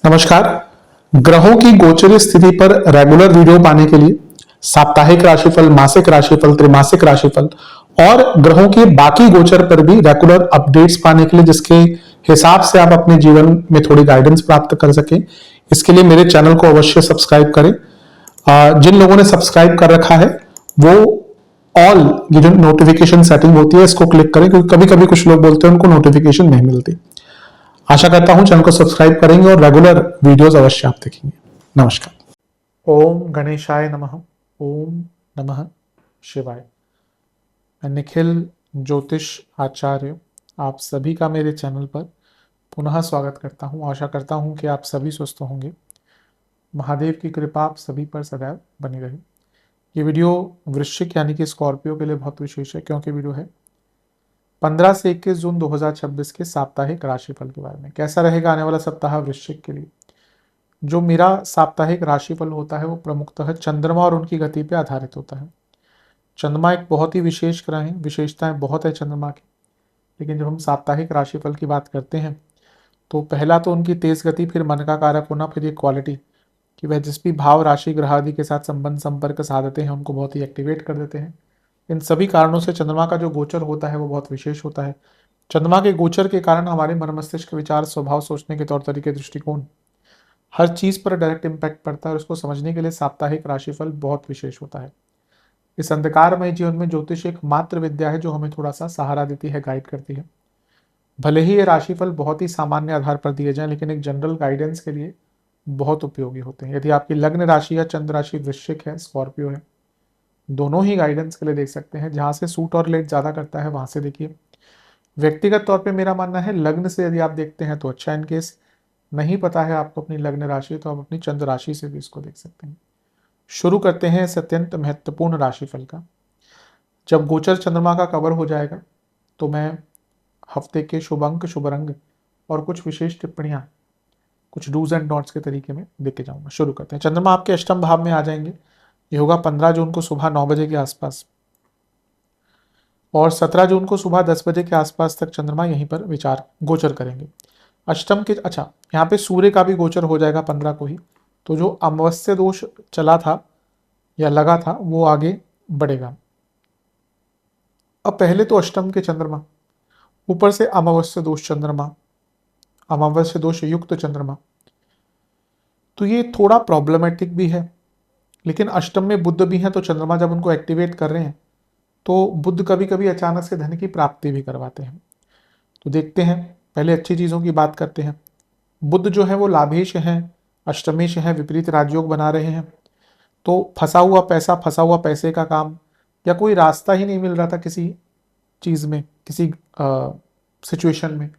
नमस्कार। ग्रहों की गोचर स्थिति पर रेगुलर वीडियो पाने के लिए साप्ताहिक राशिफल, मासिक राशिफल, त्रैमासिक राशिफल और ग्रहों के बाकी गोचर पर भी रेगुलर अपडेट्स पाने के लिए जिसके हिसाब से आप अपने जीवन में थोड़ी गाइडेंस प्राप्त कर सके, इसके लिए मेरे चैनल को अवश्य सब्सक्राइब करें। जिन लोगों ने सब्सक्राइब कर रखा है वो ऑल ये जो नोटिफिकेशन सेटिंग होती है इसको क्लिक करें, क्योंकि कभी कभी कुछ लोग बोलते हैं उनको नोटिफिकेशन नहीं मिलती। आशा करता हूं चैनल को सब्सक्राइब करेंगे और रेगुलर वीडियोस अवश्य आप देखेंगे। नमस्कार। ओम गणेशाय नमः। ओम नमः शिवाय। मैं निखिल ज्योतिष आचार्य आप सभी का मेरे चैनल पर पुनः स्वागत करता हूं। आशा करता हूं कि आप सभी स्वस्थ होंगे। महादेव की कृपा आप सभी पर सदैव बनी रहे। ये वीडियो वृश्चिक यानी कि स्कॉर्पियो के लिए बहुत विशेष है, क्योंकि वीडियो है 15 से 21 जून 2026 के साप्ताहिक राशिफल के बारे में। कैसा रहेगा आने वाला सप्ताह वृश्चिक के लिए। जो मेरा साप्ताहिक राशिफल होता है वो प्रमुखतः चंद्रमा और उनकी गति पर आधारित होता है। चंद्रमा एक बहुत ही विशेष ग्रह है, विशेषताएं बहुत है चंद्रमा की, लेकिन जब हम साप्ताहिक राशिफल की बात करते हैं तो पहला तो उनकी तेज गति, फिर मन का कारक होना, फिर ये क्वालिटी कि वह जिस भी भाव, राशि, ग्रह आदि के साथ संबंध संपर्क साधते हैं उनको बहुत ही एक्टिवेट कर देते हैं। इन सभी कारणों से चंद्रमा का जो गोचर होता है वो बहुत विशेष होता है। चंद्रमा के गोचर के कारण हमारे मन मस्तिष्क, विचार, स्वभाव, सोचने के तौर तरीके, दृष्टिकोण, हर चीज पर डायरेक्ट इम्पैक्ट पड़ता है और उसको समझने के लिए साप्ताहिक राशिफल बहुत विशेष होता है। इस अंधकारमय जीवन में ज्योतिष एक मात्र विद्या है जो हमें थोड़ा सा सहारा देती है, गाइड करती है। भले ही ये राशिफल बहुत ही सामान्य आधार पर दिए जाएं, लेकिन एक जनरल गाइडेंस के लिए बहुत उपयोगी होते हैं। यदि आपकी लग्न राशि या चंद्र राशि वृश्चिक है, स्कॉर्पियो है, दोनों ही गाइडेंस के लिए देख सकते हैं। जहां से सूट और लेट ज्यादा करता है वहां से देखिए। व्यक्तिगत तौर पे मेरा मानना है लग्न से यदि आप देखते हैं तो अच्छा। इनकेस नहीं पता है आपको अपनी लग्न राशि तो आप अपनी चंद्र राशि से भी इसको देख सकते हैं। शुरू करते हैं इस अत्यंत महत्वपूर्ण राशिफल का। जब गोचर चंद्रमा का कवर हो जाएगा तो मैं हफ्ते के शुभ अंक, शुभ रंग और कुछ विशेष टिप्पणियां, कुछ डूज एंड नॉट्स के तरीके में देके जाऊंगा। शुरू करते हैं। चंद्रमा आपके अष्टम भाव में आ जाएंगे। ये होगा 15 जून को सुबह 9 बजे के आसपास और 17 जून को सुबह 10 बजे के आसपास तक चंद्रमा यहीं पर विचार गोचर करेंगे। अष्टम के यहाँ पे सूर्य का भी गोचर हो जाएगा 15 को ही। तो जो अमावस्या दोष चला था या लगा था वो आगे बढ़ेगा। अब पहले तो अष्टम के चंद्रमा, ऊपर से अमावस्या दोष चंद्रमा, अमावस्या दोष युक्त चंद्रमा, तो ये थोड़ा प्रॉब्लमेटिक भी है। लेकिन अष्टम में बुध भी है, तो चंद्रमा जब उनको एक्टिवेट कर रहे हैं तो बुध कभी कभी अचानक से धन की प्राप्ति भी करवाते हैं। तो देखते हैं, पहले अच्छी चीजों की बात करते हैं। बुध जो है वो लाभेश है, अष्टमेश है, विपरीत राजयोग बना रहे हैं। तो फंसा हुआ पैसा, फंसा हुआ पैसे का काम, या कोई रास्ता ही नहीं मिल रहा था किसी चीज में, किसी सिचुएशन में,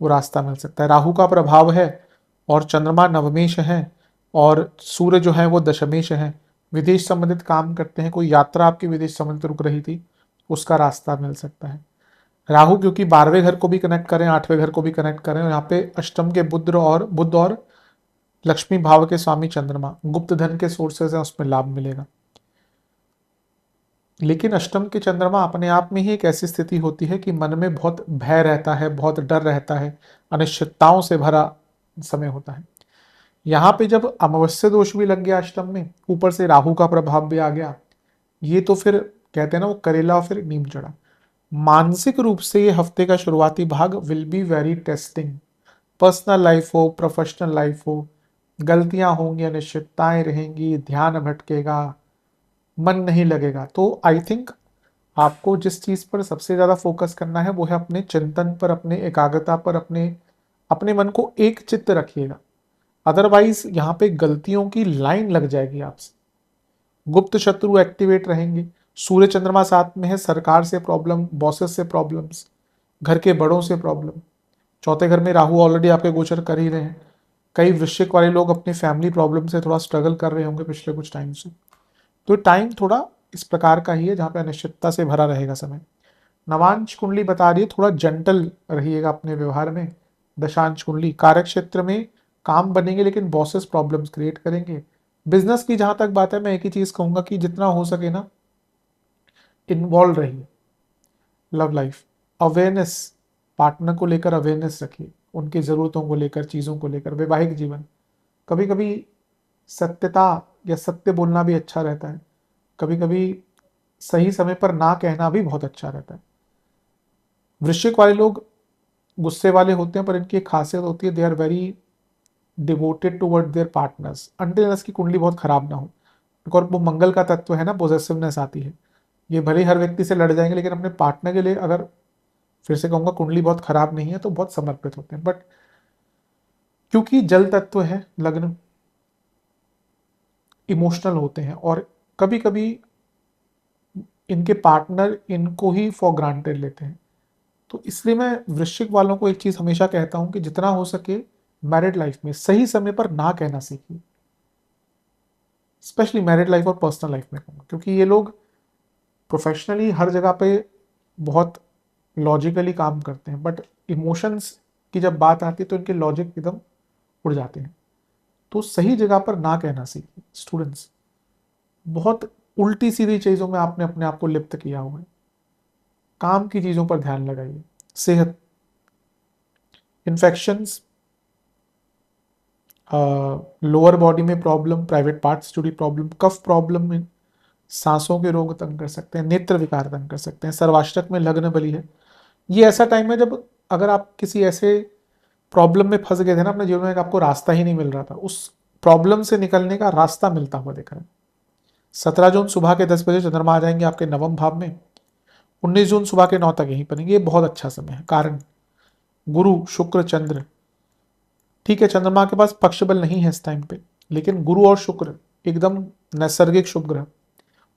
वो रास्ता मिल सकता है। राहु का प्रभाव है और चंद्रमा नवमेश है और सूर्य जो है वो दशमेश है। विदेश संबंधित काम करते हैं, कोई यात्रा आपकी विदेश संबंधित रुक रही थी उसका रास्ता मिल सकता है। राहु क्योंकि 12वें घर को भी कनेक्ट करें, 8वें घर को भी कनेक्ट करें, और यहाँ पे अष्टम के बुध और लक्ष्मी भाव के स्वामी चंद्रमा, गुप्त धन के सोर्सेज हैं, उसमें लाभ मिलेगा। लेकिन अष्टम के चंद्रमा अपने आप में ही एक ऐसी स्थिति होती है कि मन में बहुत भय रहता है, बहुत डर रहता है, अनिश्चितताओं से भरा समय होता है। यहाँ पे जब अमावस्या दोष भी लग गया अष्टम में, ऊपर से राहु का प्रभाव भी आ गया, ये तो फिर कहते हैं ना वो करेला और फिर नीम चढ़ा। मानसिक रूप से ये हफ्ते का शुरुआती भाग will be very testing. Personal life हो, प्रोफेशनल लाइफ हो, गलतियां होंगी, अनिश्चितताएं रहेंगी, ध्यान भटकेगा, मन नहीं लगेगा। तो आई थिंक आपको जिस चीज पर सबसे ज्यादा फोकस करना है वो है अपने चिंतन पर, अपने एकाग्रता पर, अपने मन को एक चित्त रखिएगा। अदरवाइज यहाँ पे गलतियों की लाइन लग जाएगी आपसे। गुप्त शत्रु एक्टिवेट रहेंगे। सूर्य चंद्रमा साथ में है, सरकार से प्रॉब्लम, बॉसेस से प्रॉब्लम्स, घर के बड़ों से प्रॉब्लम। चौथे घर में राहु ऑलरेडी आपके गोचर कर ही रहे हैं। कई वृश्चिक वाले लोग अपनी फैमिली प्रॉब्लम से थोड़ा स्ट्रगल कर रहे होंगे पिछले कुछ टाइम से। तो टाइम थोड़ा इस प्रकार का ही है जहाँ पे अनिश्चितता से भरा रहेगा समय। नवांश कुंडली बता रही है थोड़ा जेंटल रहिएगा अपने व्यवहार में। दशांश कुंडली कार्य क्षेत्र में काम बनेंगे लेकिन बॉसेस प्रॉब्लम्स क्रिएट करेंगे। बिजनेस की जहां तक बात है मैं एक ही चीज कहूंगा कि जितना हो सके ना इन्वॉल्व रहिए। लव लाइफ, अवेयरनेस, पार्टनर को लेकर अवेयरनेस रखिए, उनकी ज़रूरतों को लेकर, चीज़ों को लेकर। वैवाहिक जीवन, कभी कभी सत्यता या सत्य बोलना भी अच्छा रहता है, कभी कभी सही समय पर ना कहना भी बहुत अच्छा रहता है। वृश्चिक वाले लोग गुस्से वाले होते हैं, पर इनकी एक खासियत होती है, they are very devoted toward their partners, until की कुंडली बहुत खराब ना हो। और वो मंगल का तत्व है ना, पोजेसिवनेस आती है। ये भले ही हर व्यक्ति से लड़ जाएंगे, लेकिन अपने पार्टनर के लिए अगर, फिर से कहूंगा, कुंडली बहुत खराब नहीं है तो बहुत समर्पित होते हैं। बट क्योंकि जल तत्व है लग्न, इमोशनल होते हैं, और कभी कभी इनके पार्टनर इनको ही फॉर ग्रांटेड लेते हैं। तो इसलिए मैं वृश्चिक वालों को एक चीज हमेशा कहता हूं कि जितना हो सके मैरिड लाइफ में सही समय पर ना कहना सीखिए, स्पेशली मैरिड लाइफ और पर्सनल लाइफ में कहूँगा, क्योंकि ये लोग प्रोफेशनली हर जगह पे बहुत लॉजिकली काम करते हैं, बट इमोशंस की जब बात आती है तो इनके लॉजिक एकदम उड़ जाते हैं। तो सही जगह पर ना कहना सीखिए स्टूडेंट्स। बहुत उल्टी सीधी चीज़ों में आपने अपने आप को लिप्त किया हुआ है, काम की चीज़ों पर ध्यान लगाइए। सेहत, इन्फेक्शंस, लोअर बॉडी में प्रॉब्लम, प्राइवेट पार्ट्स जुड़ी प्रॉब्लम, कफ प्रॉब्लम में सांसों के रोग तंग कर सकते हैं, नेत्र विकार तंग कर सकते हैं। सर्वाष्टक में लग्न बली है। ये ऐसा टाइम है जब अगर आप किसी ऐसे प्रॉब्लम में फंस गए थे ना अपने जीवन में, आपको रास्ता ही नहीं मिल रहा था, उस प्रॉब्लम से निकलने का रास्ता मिलता हुआ दिख रहा है। 17 जून सुबह के 10 बजे चंद्रमा आ जाएंगे आपके नवम भाव में, 19 जून सुबह के 9 तक यहीं बनेंगे। ये बहुत अच्छा समय है। कारण गुरु शुक्र चंद्र, ठीक है चंद्रमा के पास पक्ष बल नहीं है इस टाइम पे, लेकिन गुरु और शुक्र एकदम नैसर्गिक शुभ ग्रह,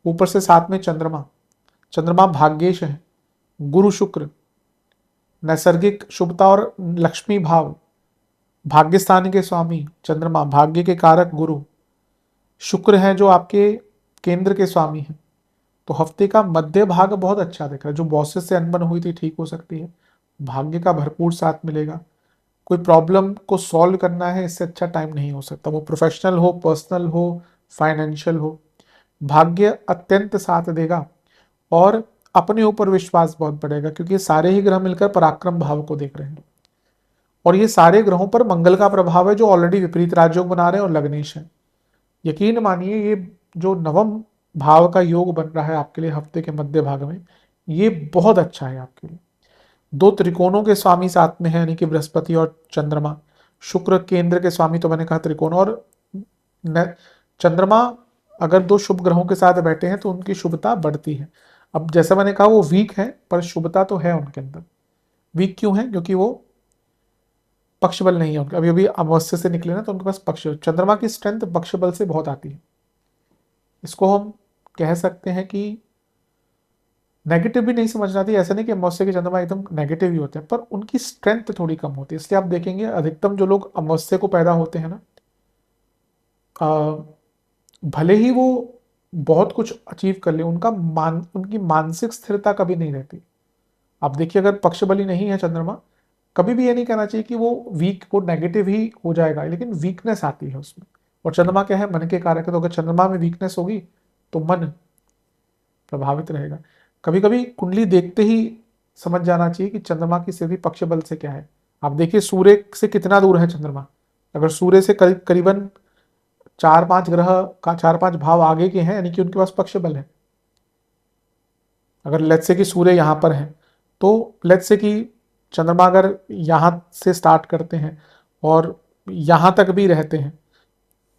ऊपर से साथ में चंद्रमा, चंद्रमा भाग्येश है, गुरु शुक्र नैसर्गिक शुभता और लक्ष्मी भाव, भाग्य स्थान के स्वामी चंद्रमा, भाग्य के कारक गुरु शुक्र हैं जो आपके केंद्र के स्वामी हैं। तो हफ्ते का मध्य भाग बहुत अच्छा दिख रहा है। जो बॉसेस से अनबन हुई थी ठीक हो सकती है, भाग्य का भरपूर साथ मिलेगा। कोई प्रॉब्लम को सॉल्व करना है, इससे अच्छा टाइम नहीं हो सकता, वो प्रोफेशनल हो, पर्सनल हो, फाइनेंशियल हो। भाग्य अत्यंत साथ देगा और अपने ऊपर विश्वास बहुत बढ़ेगा, क्योंकि सारे ही ग्रह मिलकर पराक्रम भाव को देख रहे हैं, और ये सारे ग्रहों पर मंगल का प्रभाव है जो ऑलरेडी विपरीत राजयोग बना रहे हैं और लग्नेश है। यकीन मानिए ये जो नवम भाव का योग बन रहा है आपके लिए हफ्ते के मध्य भाग में, ये बहुत अच्छा है आपके लिए। दो त्रिकोणों के स्वामी साथ में है, यानी कि बृहस्पति और चंद्रमा। शुक्र केंद्र के स्वामी, तो मैंने कहा त्रिकोण, और चंद्रमा अगर दो शुभ ग्रहों के साथ बैठे हैं तो उनकी शुभता बढ़ती है। अब जैसा मैंने कहा वो वीक है, पर शुभता तो है उनके अंदर। वीक क्यों है? क्योंकि वो पक्ष बल नहीं है उनका, अभी अभी अमावस्या से निकले ना, तो उनके पास पक्ष, चंद्रमा की स्ट्रेंथ पक्ष बल से बहुत आती है। इसको हम कह सकते हैं कि नेगेटिव भी नहीं समझना चाहिए। ऐसा नहीं कि अमावस्या के चंद्रमा एकदम नेगेटिव ही होते हैं, पर उनकी स्ट्रेंथ थोड़ी कम होती है। इसलिए आप देखेंगे अधिकतम जो लोग अमावस्या को पैदा होते हैं ना, भले ही वो बहुत कुछ अचीव कर ले, उनकी मानसिक स्थिरता कभी नहीं रहती। आप देखिए अगर पक्ष बली नहीं है चंद्रमा, कभी भी ये नहीं कहना चाहिए कि वो वीक, वो नेगेटिव ही हो जाएगा, लेकिन वीकनेस आती है उसमें। और चंद्रमा क्या है? मन के कारक है। तो अगर चंद्रमा में वीकनेस होगी तो मन प्रभावित रहेगा। कभी कभी कुंडली देखते ही समझ जाना चाहिए कि चंद्रमा की स्थिति पक्ष बल से क्या है। आप देखिए सूर्य से कितना दूर है चंद्रमा। अगर सूर्य से करीबन 4-5 ग्रह का 4-5 भाव आगे के हैं, यानी कि उनके पास पक्ष बल है। अगर लेट्स से कि सूर्य यहाँ पर है, तो लेट्स से कि चंद्रमा अगर यहाँ से स्टार्ट करते हैं और यहाँ तक भी रहते हैं,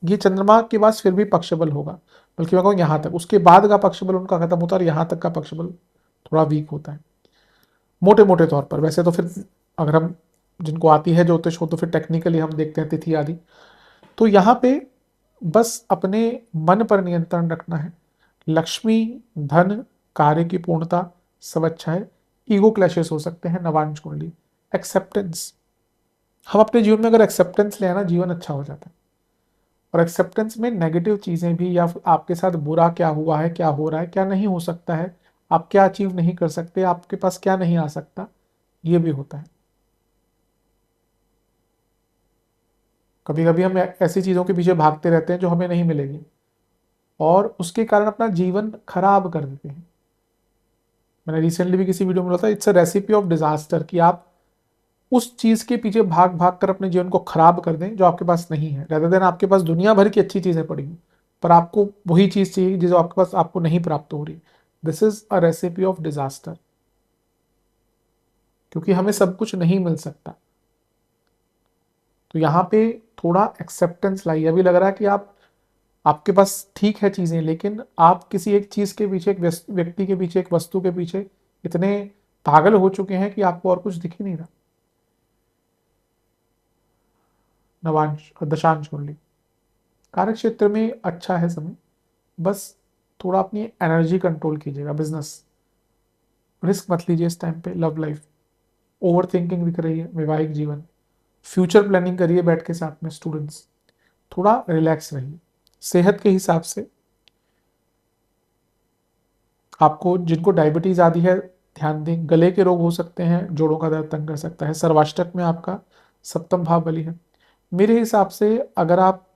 ये चंद्रमा के पास फिर भी पक्ष बल होगा। बल्कि मैं कहूँ यहाँ तक, उसके बाद का पक्ष बल उनका खत्म होता है और यहाँ तक का पक्ष बल थोड़ा वीक होता है मोटे मोटे तौर पर। वैसे तो फिर अगर हम, जिनको आती है ज्योतिष हो, तो फिर टेक्निकली हम देखते हैं तिथि आदि। तो यहाँ पे बस अपने मन पर नियंत्रण रखना है। लक्ष्मी, धन, कार्य की पूर्णता सब अच्छा है। ईगो क्लैशेस हो सकते हैं, नवांश कुंडली, एक्सेप्टेंस। हम अपने जीवन में अगर एक्सेप्टेंस ले आना, जीवन अच्छा हो जाता है। और एक्सेप्टेंस में नेगेटिव चीजें भी, या आपके साथ बुरा क्या हुआ है, क्या हो रहा है, क्या नहीं हो सकता है, आप क्या अचीव नहीं कर सकते, आपके पास क्या नहीं आ सकता, ये भी होता है। कभी कभी हम ऐसी चीजों के पीछे भागते रहते हैं जो हमें नहीं मिलेगी, और उसके कारण अपना जीवन खराब कर देते हैं। मैंने रिसेंटली भी किसी वीडियो में बोला था, it's a recipe of disaster, कि आप उस चीज के पीछे भाग भाग कर अपने जीवन को खराब कर दें जो आपके पास नहीं है, rather than आपके पास दुनिया भर की अच्छी चीजें पड़ी हैं पर आपको वही चीज चाहिए जो आपके पास आपको नहीं प्राप्त हो रही। This is a recipe of disaster, क्योंकि हमें सब कुछ नहीं मिल सकता। तो यहाँ पे थोड़ा एक्सेप्टेंस लाइए। अभी लग रहा है कि आपके पास ठीक है चीजें, लेकिन आप किसी एक चीज के पीछे, एक व्यक्ति के पीछे, एक वस्तु के पीछे इतने पागल हो चुके हैं कि आपको और कुछ दिख ही नहीं रहा। नवांश और दशांश कुंडली, कार्य क्षेत्र में अच्छा है समय, बस थोड़ा अपनी एनर्जी कंट्रोल कीजिएगा। बिजनेस रिस्क मत लीजिए इस टाइम पे। लव लाइफ ओवर थिंकिंग दिख रही है। वैवाहिक जीवन, फ्यूचर प्लानिंग करिए बैठ के साथ में। स्टूडेंट्स थोड़ा रिलैक्स रहिए। सेहत के हिसाब से आपको, जिनको डायबिटीज आदि है, ध्यान दें। गले के रोग हो सकते हैं, जोड़ों का दर्द तंग कर सकता है। सर्वाष्टक में आपका सप्तम भाव बली है। मेरे हिसाब से अगर आप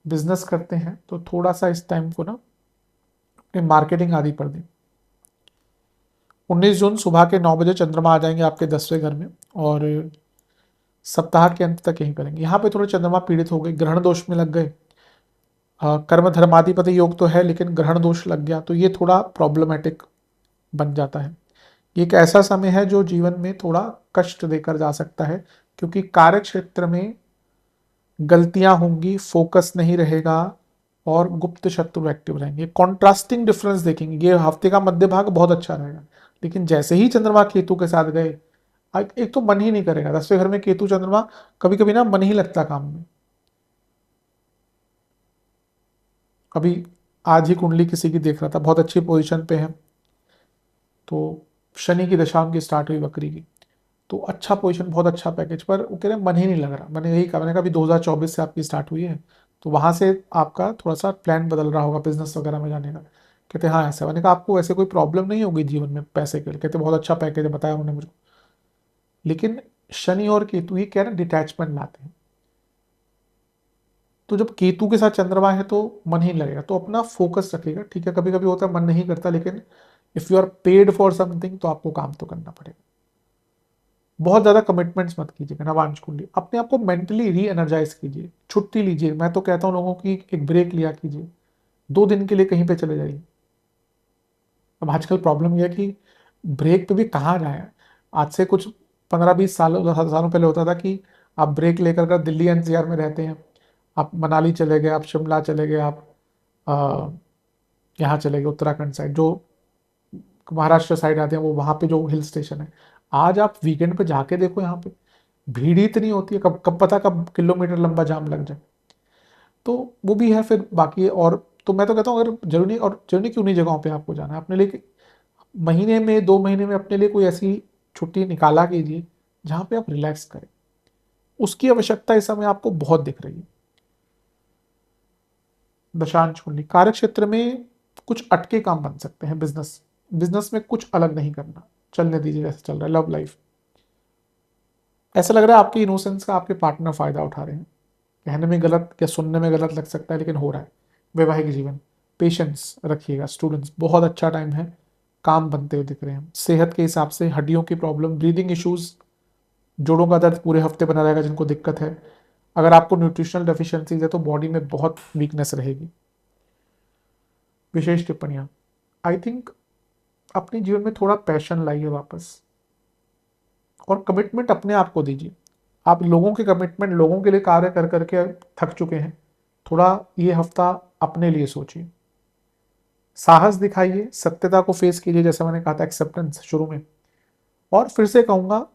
बिजनेस करते हैं तो थोड़ा सा इस टाइम को ना अपने मार्केटिंग आदि पर दें। 19 जून सुबह के 9 बजे चंद्रमा आ जाएंगे आपके 10वें घर में और सप्ताह के अंत तक यही करेंगे। यहाँ पे थोड़े चंद्रमा पीड़ित हो गए, ग्रहण दोष में लग गए। कर्म धर्माधिपति योग तो है लेकिन ग्रहण दोष लग गया तो ये थोड़ा प्रॉब्लमेटिक बन जाता है। ये एक ऐसा समय है जो जीवन में थोड़ा कष्ट देकर जा सकता है, क्योंकि कार्य क्षेत्र में गलतियां होंगी, फोकस नहीं रहेगा और गुप्त शत्रु एक्टिव रहेंगे। कॉन्ट्रास्टिंग डिफरेंस देखेंगे। ये हफ्ते का मध्य भाग बहुत अच्छा रहेगा, लेकिन जैसे ही चंद्रमा केतु के साथ गए, एक तो मन ही नहीं करेगा। 10वें घर में केतु चंद्रमा, कभी कभी ना मन ही लगता काम में। अभी आज ही कुंडली किसी की देख रहा था, बहुत अच्छी पोजीशन पे है, तो शनि की दशा उनकी स्टार्ट हुई वक्री की, तो अच्छा पोजीशन, बहुत अच्छा पैकेज, पर वो कह रहे मन ही नहीं लग रहा। मैंने यही कहा, मैंने कहा अभी 2024 से आपकी स्टार्ट हुई है तो वहां से आपका थोड़ा सा प्लान बदल रहा होगा बिजनेस वगैरह में जाने का। कहते हाँ ऐसा। मैंने कहा आपको वैसे कोई प्रॉब्लम नहीं होगी जीवन में पैसे के लिए? कहते बहुत अच्छा पैकेज है, बताया उन्होंने मुझे। लेकिन शनि और केतु ही क्या है ना, डिटैचमेंट लाते हैं। तो जब केतु के साथ चंद्रमा है तो मन ही नहीं लगेगा, तो अपना फोकस रखिएगा। ठीक है, कभी कभी होता है मन नहीं करता, लेकिन if you are paid for something तो आपको काम तो करना पड़ेगा। बहुत ज्यादा कमिटमेंट्स मत कीजिएगा। नवांश कुंडली, अपने आप को मेंटली री एनर्जाइज कीजिए, छुट्टी लीजिए। मैं तो कहता हूँ लोगों की एक ब्रेक लिया कीजिए, 2 दिन के लिए कहीं पे चले जाइए। अब आजकल प्रॉब्लम यह है कि ब्रेक पे भी कहाँ जाए। आज से कुछ 15-20 सालों 10 सालों पहले होता था कि आप ब्रेक लेकर कर दिल्ली एनसीआर में रहते हैं, आप मनाली चले गए, आप शिमला चले गए, आप यहाँ चले गए उत्तराखंड साइड, जो महाराष्ट्र साइड आते हैं, वो वहाँ पे जो हिल स्टेशन है। आज आप वीकेंड पे जाके देखो, यहाँ पे भीड़ ही इतनी होती है, कब कब पता कब किलोमीटर लंबा जाम लग जाए। तो वो भी है फिर बाकी। और तो मैं तो कहता हूँ अगर जरूरी, और जरूरी क्यों नहीं जगहों पे आपको जाना है, अपने लिए महीने में 2 महीने में अपने लिए कोई ऐसी छुट्टी निकाला कीजिए जहाँ पे आप रिलैक्स करें। उसकी आवश्यकता इस समय आपको बहुत दिख रही है। दशांश कुंडली, कार्य क्षेत्र में कुछ अटके काम बन सकते हैं। बिजनेस बिजनेस में कुछ अलग नहीं करना, चलने दीजिए जैसे चल रहा है। लव लाइफ, ऐसा लग रहा है आपके इनोसेंस का आपके पार्टनर फायदा उठा रहे हैं। कहने में गलत या सुनने में गलत लग सकता है, लेकिन हो रहा है। वैवाहिक जीवन, पेशेंस रखिएगा। स्टूडेंट्स, बहुत अच्छा टाइम है, काम बनते हुए दिख रहे हैं। सेहत के हिसाब से हड्डियों की प्रॉब्लम, ब्रीदिंग इश्यूज, जोड़ों का दर्द पूरे हफ्ते बना रहेगा जिनको दिक्कत है। अगर आपको न्यूट्रिशनल डेफिशिएंसीज है तो बॉडी में बहुत वीकनेस रहेगी। विशेष टिप्पणियां, आई थिंक अपने जीवन में थोड़ा पैशन लाइए वापस, और कमिटमेंट अपने आप को दीजिए। आप लोगों के कमिटमेंट, लोगों के लिए कार्य कर करके थक चुके हैं। थोड़ा ये हफ्ता अपने लिए सोचिए, साहस दिखाइए, सत्यता को फेस कीजिए, जैसे मैंने कहा था एक्सेप्टेंस शुरू में। और फिर से कहूंगा,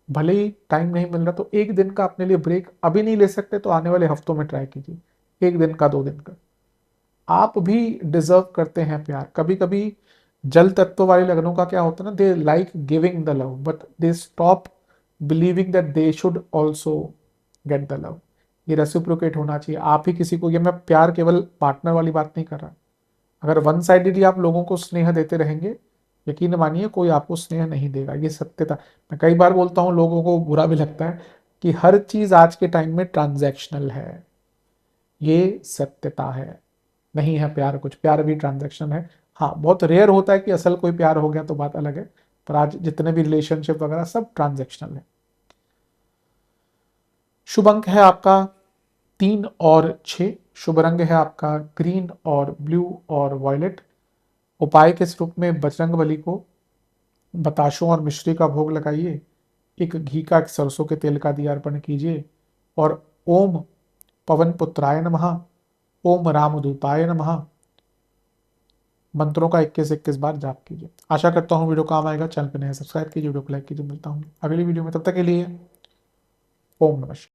भले ही टाइम नहीं मिल रहा तो 1 दिन का अपने लिए ब्रेक अभी नहीं ले सकते तो आने वाले हफ्तों में ट्राई कीजिए। 1 दिन का, 2 दिन का। आप भी डिजर्व करते हैं प्यार। कभी कभी जल तत्व वाले लग्नों का क्या होता है ना, they like giving the love but they stop believing that they should also get the love. ये रेसिप्रोकेट होना चाहिए। आप ही किसी को, ये मैं प्यार केवल पार्टनर वाली बात नहीं कर रहा। अगर वन साइडेडली आप लोगों को स्नेह देते रहेंगे, यकीन मानिए कोई आपको स्नेह नहीं देगा। ये सत्यता। मैं कई बार बोलता हूँ, लोगों को बुरा भी लगता है कि हर चीज आज के टाइम में ट्रांजैक्शनल है। ये सत्यता है। नहीं है प्यार कुछ, प्यार भी ट्रांजैक्शन है। हाँ, बहुत रेयर होता है कि असल कोई प्यार हो गया तो बात अलग है, पर आज जितने भी रिलेशनशिप वगैरह सब ट्रांजैक्शनल है। शुभ अंक है आपका 3 और 6। शुभ रंग है आपका ग्रीन और ब्लू और वॉयलेट। उपाय के रूप में बजरंग बली को बताशों और मिश्री का भोग लगाइए, एक घी का एक सरसों के तेल का दिया अर्पण कीजिए और ओम पवन पुत्राय नमः, ओम रामदूताय नमः मंत्रों का 21-21 बार जाप कीजिए। आशा करता हूँ वीडियो काम आएगा। चैनल पर नए सब्सक्राइब कीजिए, वीडियो को लाइक कीजिए। मिलता हूँ अगली वीडियो में, तब तक के लिए ओम नमः।